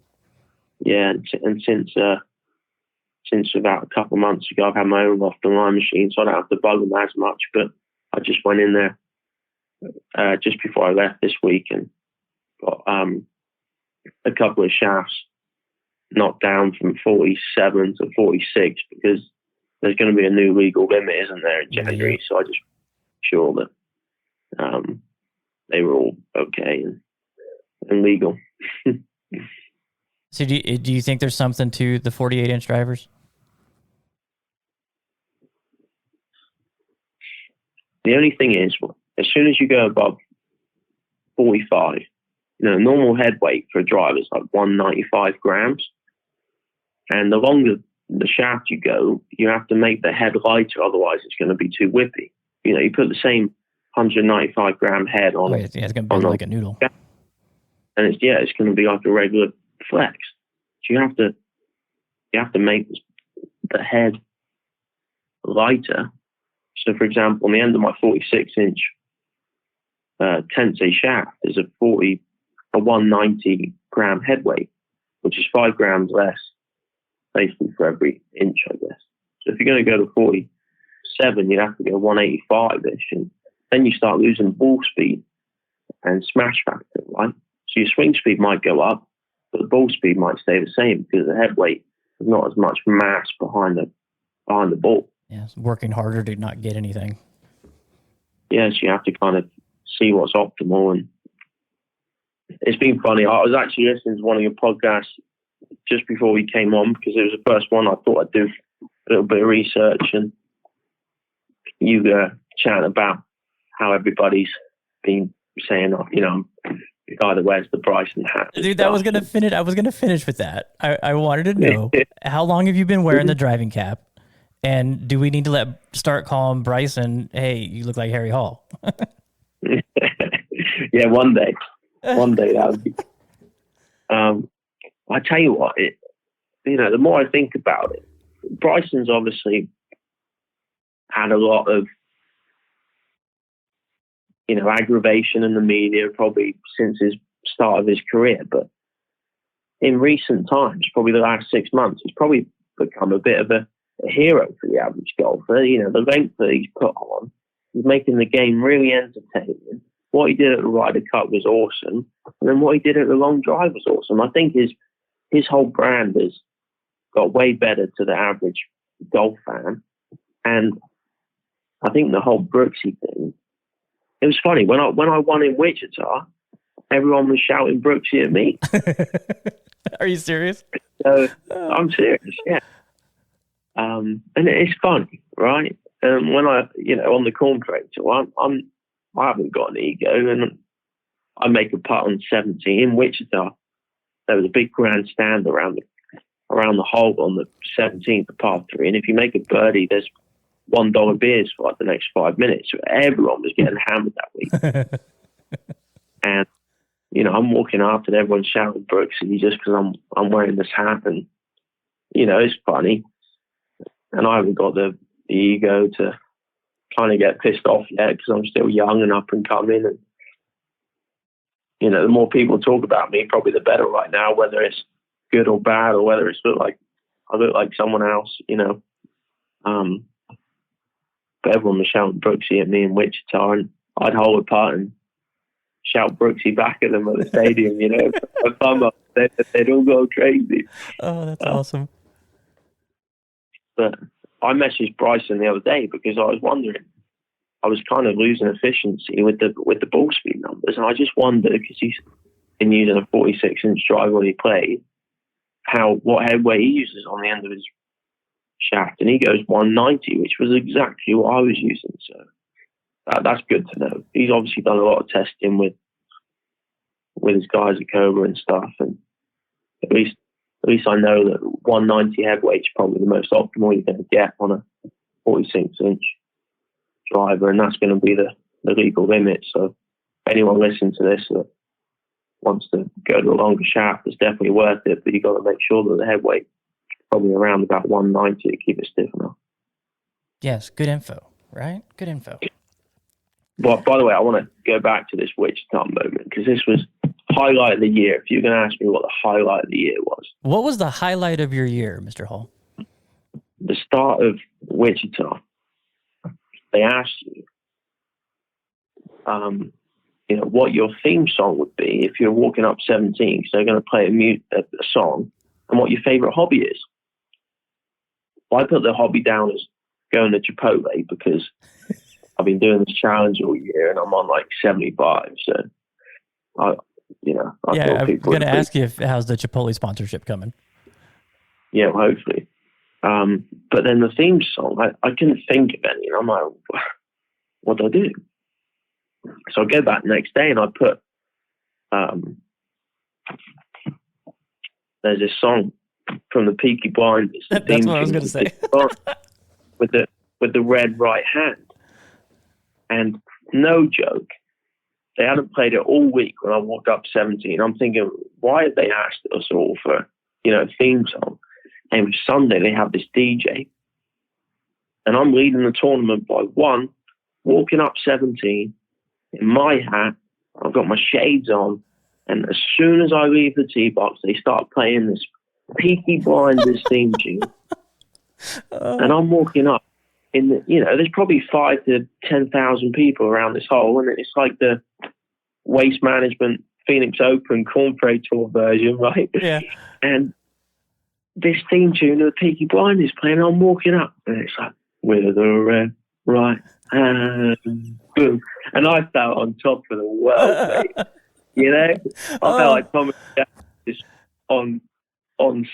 and since about a couple of months ago, I've had my own loft and line machine, so I don't have to bug them as much. But I just went in there just before I left this week and got a couple of shafts knocked down from 47 to 46, because there's going to be a new legal limit, isn't there, in January? So I just sure that they were all okay and legal. So do you think there's something to the 48-inch drivers? The only thing is, as soon as you go above 45, normal head weight for a driver is like 195 grams. And the longer the shaft you go, you have to make the head lighter, otherwise it's going to be too whippy. You put the same 195 gram head on it. Yeah, it's going to be like a noodle. And it's going to be like a regular flex. So you have to make the head lighter. So, for example, on the end of my 46-inch Tensei shaft is a 190 gram head weight, which is 5 grams less, basically, for every inch, I guess. So if you're going to go to 47, you'd have to go 185-ish, and then you start losing ball speed and smash factor, right? So your swing speed might go up, but the ball speed might stay the same because the head weight has not as much mass behind the ball. Yeah, it's working harder to not get anything. Yeah, so you have to kind of see what's optimal. And it's been funny. I was actually listening to one of your podcasts just before we came on, because it was the first one. I thought I'd do a little bit of research, and you chat about how everybody's been saying, the guy that wears the Bryson hat. Dude, I was gonna finish with that. I wanted to know, how long have you been wearing the driving cap? And do we need to start calling Bryson, hey, you look like Harry Hall? Yeah, one day that would be. I tell you what, the more I think about it, Bryson's obviously had a lot of, aggravation in the media, probably since his start of his career. But in recent times, probably the last 6 months, he's probably become a bit of a hero for the average golfer. The length that he's put on is making the game really entertaining. What he did at the Ryder Cup was awesome, and then what he did at the Long Drive was awesome. I think his whole brand has got way better to the average golf fan, and I think the whole Brooksy thing. It was funny when I won in Wichita, everyone was shouting Brooksy at me. Are you serious? So I'm serious, yeah. And it's funny, right? And when I, on the corn crate tour, I haven't got an ego, and I make a putt on 17 in Wichita. There was a big grandstand around the hole on the 17th, the par 3, and if you make a birdie, there's $1 beers for like the next 5 minutes. So everyone was getting hammered that week, and I'm walking after and everyone's shouting Brooksy just because I'm wearing this hat, and it's funny. And I haven't got the ego to kind of get pissed off yet, because I'm still young and up and coming. And, the more people talk about me, probably the better right now, whether it's good or bad, or whether it's I look like someone else, but everyone was shouting Brooksy at me in Wichita, and I'd hold apart and shout Brooksy back at them at the stadium, they'd all go crazy. Oh, that's awesome. But I messaged Bryson the other day because I was wondering, I was kind of losing efficiency with the ball speed numbers, and I just wondered, because he's been using a 46-inch driver when he played, what headway he uses on the end of his shaft, and he goes 190, which was exactly what I was using. So that's good to know. He's obviously done a lot of testing with his guys at Cobra and stuff, and at least I know that 190 headweight is probably the most optimal you're going to get on a 46-inch driver, and that's going to be the legal limit. So anyone listening to this that wants to go to a longer shaft, it's definitely worth it, but you've got to make sure that the headweight is probably around about 190 to keep it stiff enough. Yes, good info, right? Good info. But by the way, I want to go back to this Wichita moment, because this was highlight of the year. If you're going to ask me what the highlight of the year was. What was the highlight of your year, Mr. Hall? The start of Wichita. They asked you, what your theme song would be if you're walking up 17, because they're going to play a song, and what your favorite hobby is. Well, I put the hobby down as going to Chipotle, because I've been doing this challenge all year and I'm on like 75. So, I'm going to ask you how's the Chipotle sponsorship coming? Yeah, well, hopefully. But then the theme song, I couldn't think of any. And I'm like, what do I do? So I go back the next day and I put, there's this song from the Peaky Blinders. That's what I was going to say. with the red right hand. And no joke, they hadn't played it all week when I walked up 17. I'm thinking, why have they asked us all for, a theme song? And Sunday they have this DJ. And I'm leading the tournament by one, walking up 17, in my hat, I've got my shades on, and as soon as I leave the tee box, they start playing this Peaky Blinders theme tune. And I'm walking up. There's probably 5,000 to 10,000 people around this hole, and it's like the Waste Management Phoenix Open Corn Ferry Tour version, right? Yeah. And this theme tune of the Peaky Blinders playing, I'm walking up, and it's like, with the red right hand, boom. And I felt on top of the world, mate. I felt like Thomas just on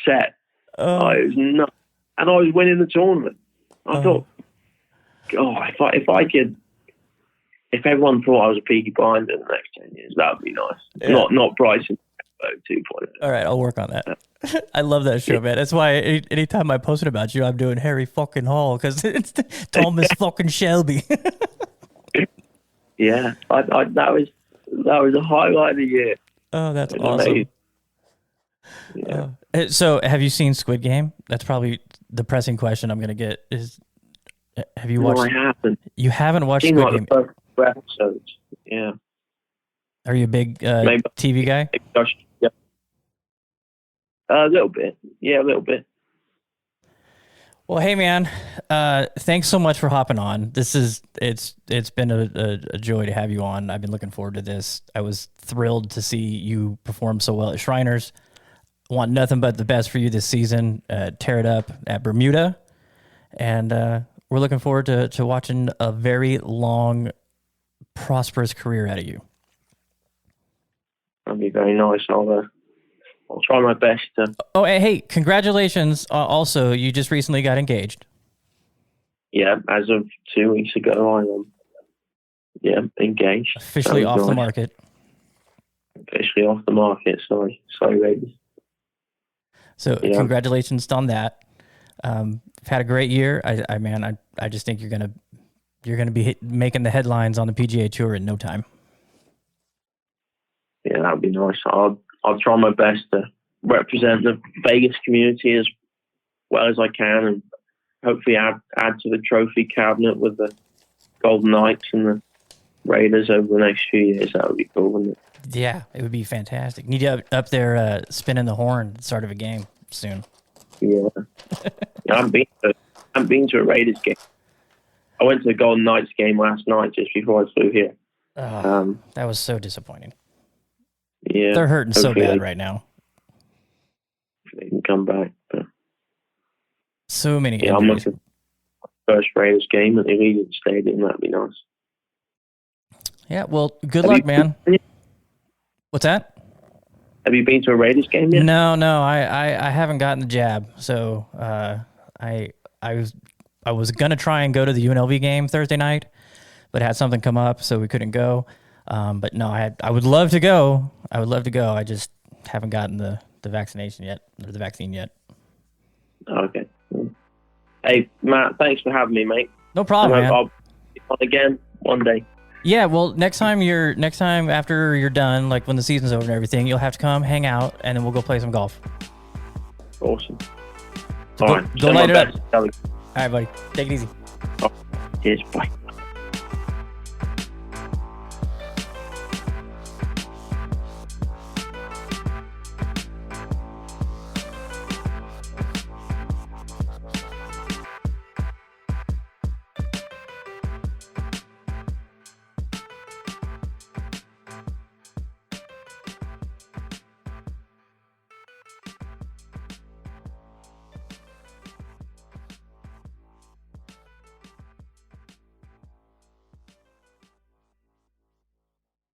set. It was nuts. And I was winning the tournament. I thought, if everyone thought I was a Peaky Blinder in the next 10 years, that would be nice. Yeah. Not Bryson 2.0. All right, I'll work on that. I love that show, man. That's why anytime I posted about you, I'm doing Harry fucking Hall, because it's Thomas fucking Shelby. Yeah, that was a highlight of the year. Oh, that's awesome. Yeah. So, have you seen Squid Game? That's probably the pressing question I'm going to get. Have you watched? No, I haven't. You haven't watched Seen Squid Game? The first 2 episodes. Yeah. Are you a big TV guy? Yeah. A little bit. Yeah, a little bit. Well, hey man, thanks so much for hopping on. It's been a joy to have you on. I've been looking forward to this. I was thrilled to see you perform so well at Shriners. Want nothing but the best for you this season. Tear it up at Bermuda, and we're looking forward to watching a very long, prosperous career out of you. That'd be very nice. I'll try my best to. Oh, hey, congratulations. Also, you just recently got engaged. Yeah, as of 2 weeks ago, I am engaged. Officially off the market. Officially off the market. Sorry, ladies. So congratulations on that. Had a great year. I just think you're gonna be making the headlines on the PGA Tour in no time. Yeah, that would be nice. I'll try my best to represent the Vegas community as well as I can, and hopefully add to the trophy cabinet with the Golden Knights and the Raiders over the next few years. That would be cool, wouldn't it? Yeah, it would be fantastic. Need you up there spinning the horn at the start of a game soon. Yeah. I haven't been to a Raiders game. I went to the Golden Knights game last night just before I flew here. That was so disappointing. Yeah. They're hurting so bad right now. They can come back. But so many I'm injuries. looking for the first Raiders game at the Allegiant Stadium. That'd be nice. Yeah, well, good luck, man. What's that? Have you been to a Raiders game yet? No, I haven't gotten the jab. So I was gonna try and go to the UNLV game Thursday night, but had something come up, so we couldn't go. But no, I would love to go. I just haven't gotten the vaccination yet, or the vaccine yet. Okay. Hey, Matt, thanks for having me, mate. No problem, man. I'll be on again one day. Yeah, well, next time after you're done, like when the season's over and everything, you'll have to come hang out, and then we'll go play some golf. Awesome. So All right. Go light it up. All All right, buddy. Take it easy. Cheers. Bye.